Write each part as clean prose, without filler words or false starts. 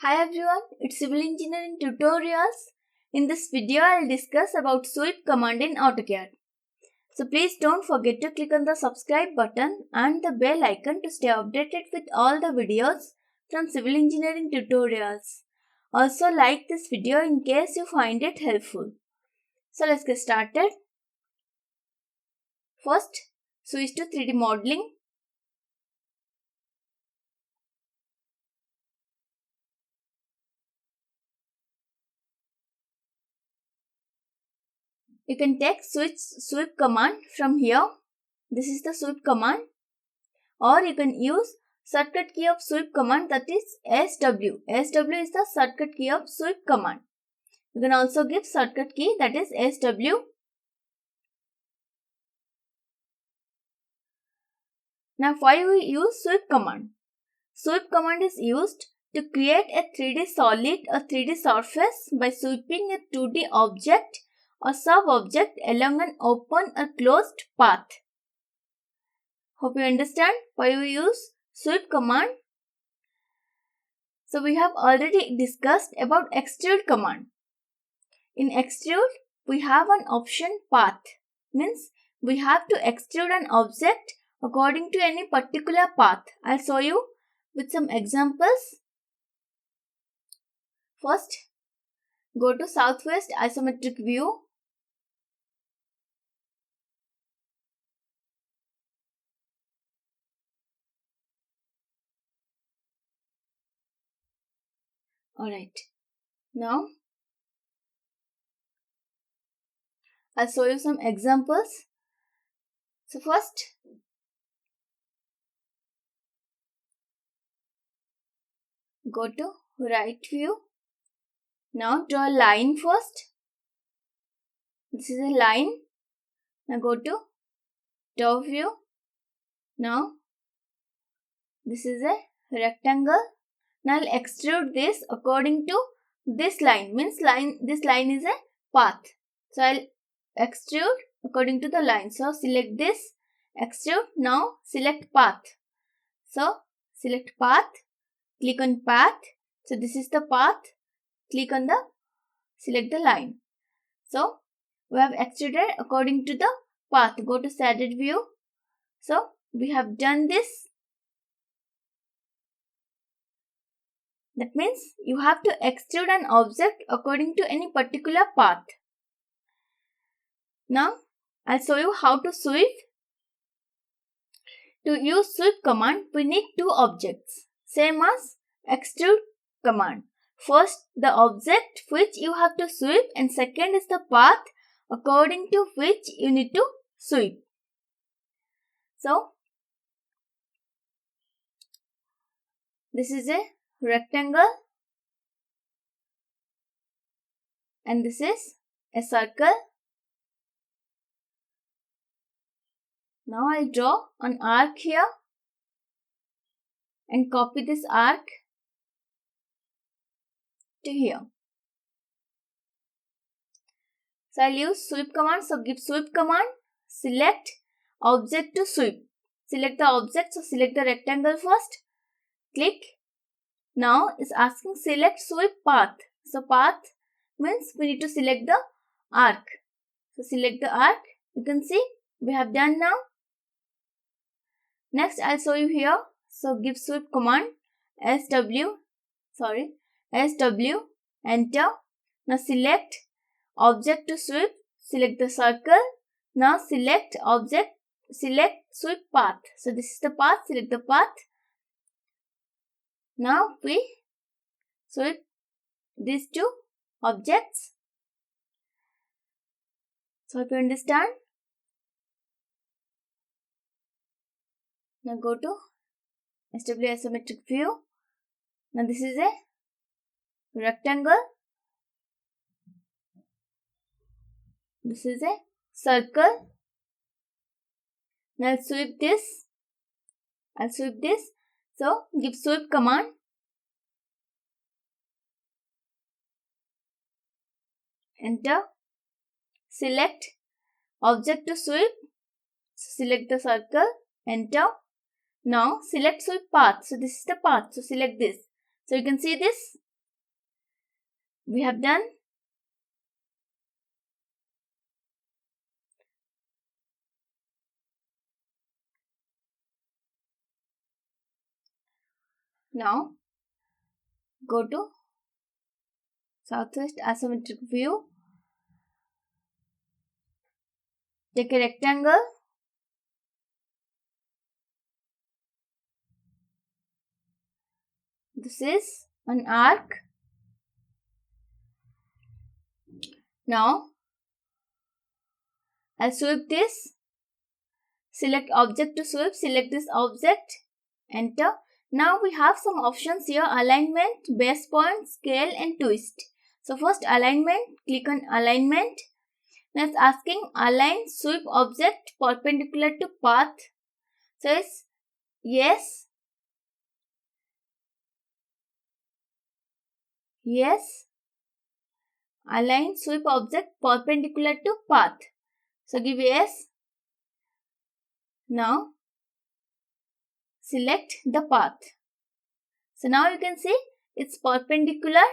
Hi everyone, it's Civil Engineering Tutorials. In this video, I'll discuss about sweep command in AutoCAD. So please don't forget to click on the subscribe button and the bell icon to stay updated with all the videos from Civil Engineering Tutorials. Also like this video in case you find it helpful. So let's get started. First, switch to 3D modeling. You can take sweep command from here. This is the sweep command. Or you can use shortcut key of sweep command, that is SW. SW is the shortcut key of sweep command. You can also give shortcut key, that is SW. Now why we use sweep command? Sweep command is used to create a 3D solid or 3D surface by sweeping a 2D object or sub-object along an open or closed path. Hope you understand why we use sweep command. So we have already discussed about extrude command. In extrude, we have an option path. Means we have to extrude an object according to any particular path. I'll show you with some examples. First, go to southwest isometric view. Alright, now I'll show you some examples. So first, go to right view. Now draw a line first. This is a line. Now go to top view. Now this is a rectangle. Now I'll extrude this according to this line. Means this line is a path. So I'll extrude according to the line. So select this, extrude. Now select path. So select path, click on path. So this is the path. Click on select the line. So we have extruded according to the path. Go to shaded view. So we have done this. That means you have to extrude an object according to any particular path. Now I'll show you how to sweep. To use sweep command, we need two objects, same as extrude command. First, the object which you have to sweep, and second is the path according to which you need to sweep. So this is a rectangle and this is a circle. Now I'll draw an arc here and copy this arc to here. So I'll use sweep command. So give sweep command, select object to sweep. Select the object, so select the rectangle first. Click. Now it's asking select sweep path. So path means we need to select the arc. So select the arc. You can see we have done now. Next I'll show you here. So give sweep command SW, enter. Now select object to sweep. Select the circle. Now select object, select sweep path. So this is the path. Select the path. Now we sweep these two objects. So hope you understand. Now go to SW isometric view. Now this is a rectangle. This is a circle. Now I'll sweep this. So give sweep command. Enter. Select object to sweep. Select the circle. Enter. Now select sweep path. So this is the path. So select this. So you can see this. we have done. Now go to southwest isometric view. Take a rectangle. This is an arc. Now I'll sweep this. Select object to sweep. Select this object. Enter. Now we have some options here: alignment, base point, scale and twist. So first alignment. Click on alignment. Now it's asking align sweep object perpendicular to path. So it's yes. Yes. Align sweep object perpendicular to path. So give yes. Now select the path. So now you can see it's perpendicular.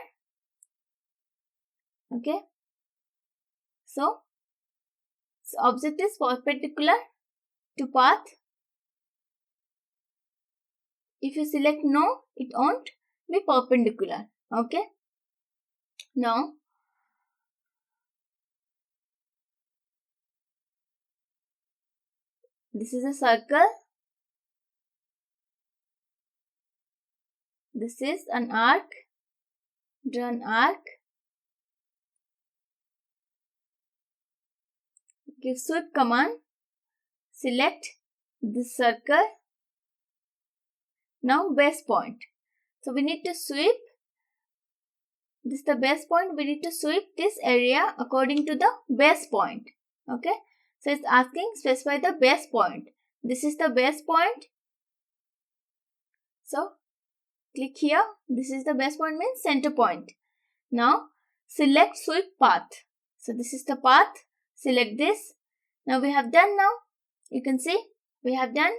Okay. So object is perpendicular to path. If you select no, it won't be perpendicular. Okay. Now this is a circle. This is an arc. Draw an arc. Give sweep command. Select this circle. Now base point. So we need to sweep. This is the base point. We need to sweep this area according to the base point. Okay. So it's asking specify the base point. This is the base point. So click here. This is the base point, means center point. Now select sweep path. So this is the path. Select this. Now we have done now. You can see we have done.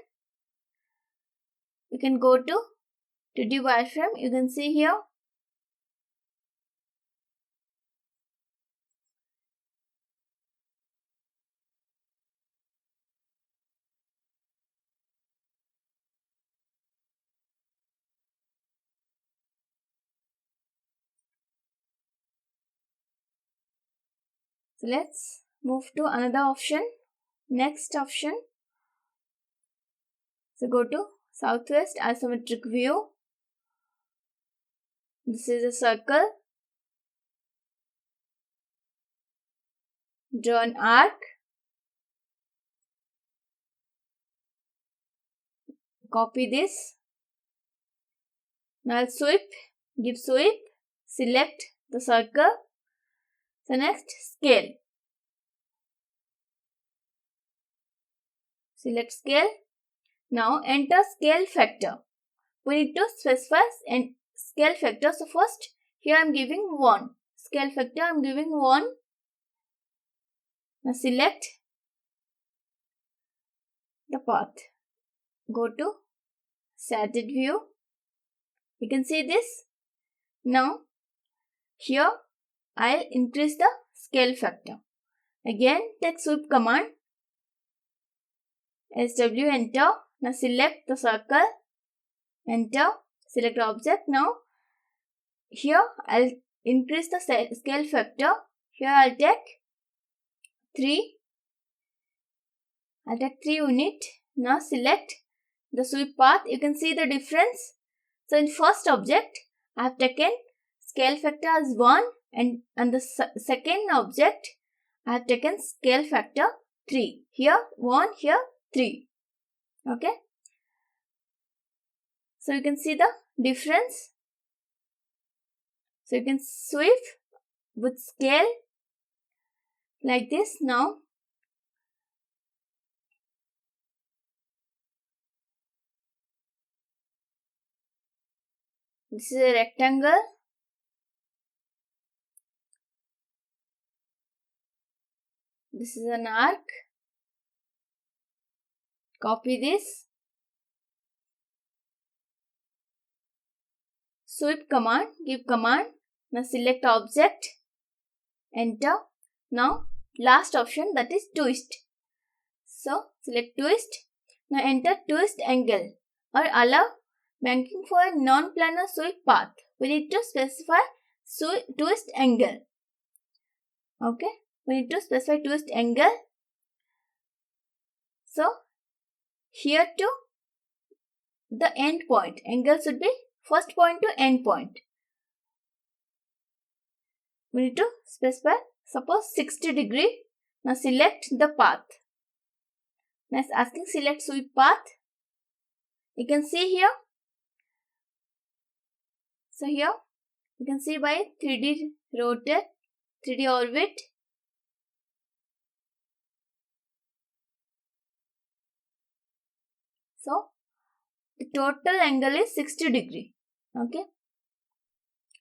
We can go to 2D wireframe. You can see here. So let's move to another option. Next option. So go to southwest isometric view. This is a circle. Draw an arc. Copy this. Now I'll sweep. Give sweep. Select the circle. So next scale. Select scale. Now enter scale factor. We need to specify and scale factor. So first here I am giving 1. Scale factor I am giving 1. Now select the path. Go to shaded view. You can see this. Now here I'll increase the scale factor. Again take sweep command. SW enter. Now select the circle. Enter. Select object. Now here I'll increase the scale factor. Here I'll take 3. I'll take 3 unit. Now select the sweep path. You can see the difference. So in first object I have taken scale factor as 1, and on the second object I have taken scale factor 3. Here 1, here 3. Okay. So you can see the difference. So you can sweep with scale like this. Now this is a rectangle. This is an arc. Copy this. Sweep command. Give command. Now select object, enter. Now last option, that is twist. So select twist. Now enter twist angle or allow banking for a non-planar sweep path. We need to specify twist angle. Okay, we need to specify twist angle. So here to the end point, angle should be first point to end point. We need to specify, suppose 60 degree. Now select the path. Now it's asking select sweep path. You can see here. So here you can see by 3D rotate, 3D orbit. So the total angle is 60 degree. Okay.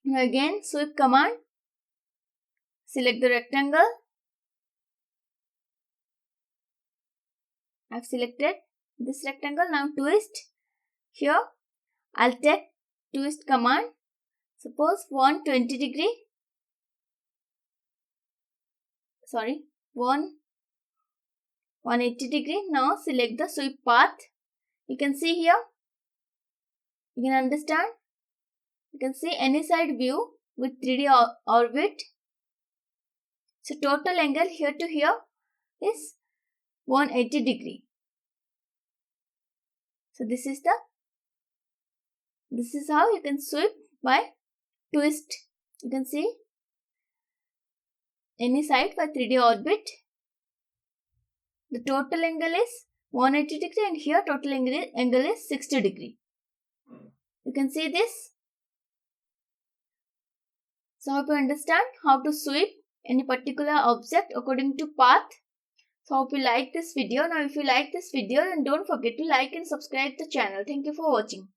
Now again sweep command. Select the rectangle. I've selected this rectangle. Now twist. Here I'll take twist command. Suppose 120 degree. 180 degree. Now select the sweep path. You can see here. You can understand. You can see any side view with 3D orbit. So total angle here to here is 180 degree. So this is how you can sweep by twist. You can see any side by 3D orbit. The total angle is 180 degree and here total angle is 60 degree. You can see this. So hope you understand how to sweep any particular object according to path. So hope you like this video. Now if you like this video, then don't forget to like and subscribe the channel. Thank you for watching.